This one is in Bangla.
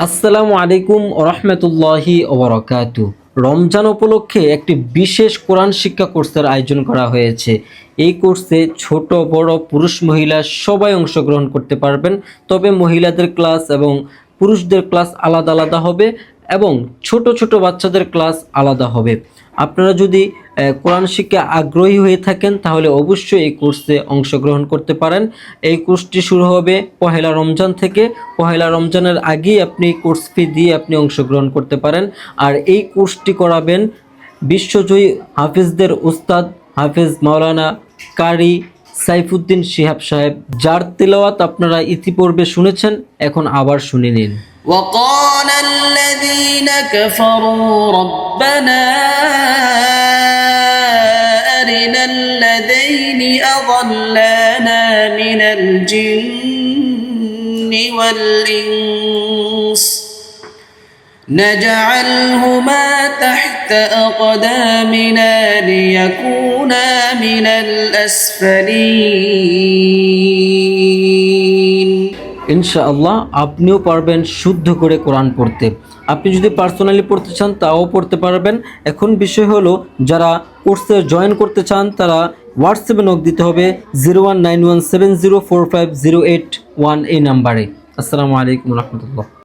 আসসালামু আলাইকুম ওরহমতুল্লাহি ওবরাকাতু। রমজান উপলক্ষে একটি বিশেষ কোরআন শিক্ষা কোর্সের আয়োজন করা হয়েছে। এই কোর্সে ছোট বড় পুরুষ মহিলা সবাই অংশগ্রহণ করতে পারবেন। তবে মহিলাদের ক্লাস এবং পুরুষদের ক্লাস আলাদা আলাদা হবে এবং ছোট ছোট বাচ্চাদের ক্লাস আলাদা হবে। আপনারা যদি কোরআন শিক্ষায় আগ্রহী হয়ে থাকেন তাহলে অবশ্যই এই কোর্সে অংশগ্রহণ করতে পারেন। এই কোর্সটি শুরু হবে পহেলা রমজান থেকে। পহেলা রমজানের আগেই আপনি কোর্স ফি দিয়ে আপনি অংশগ্রহণ করতে পারেন। আর এই কোর্সটি করাবেন বিশ্বজয়ী হাফিজদের উস্তাদ হাফিজ মাওলানা কারি সাইফুদ্দিন শিহাব সাহেব, যার তেলাওয়াত আপনারা ইতিপূর্বে শুনেছেন, এখন আবার শুনে নিন। وقال الذين كفروا ربنا أرنا الذين أضلانا من الجن والإنس نجعلهما تحت أقدامنا ليكونا من الأسفلين। ইনশাআল্লাহ আপনিও পারবেন শুদ্ধ করে কোরআন পড়তে। আপনি যদি পার্সোনালি পড়তে চান তাও পড়তে পারবেন। এখন বিষয় হলো, যারা কোর্সে জয়েন করতে চান তারা হোয়াটসঅ্যাপে নক দিতে হবে 0191704508 এই নাম্বারে। আসসালামু আলাইকুম রহমতুল্লাহ।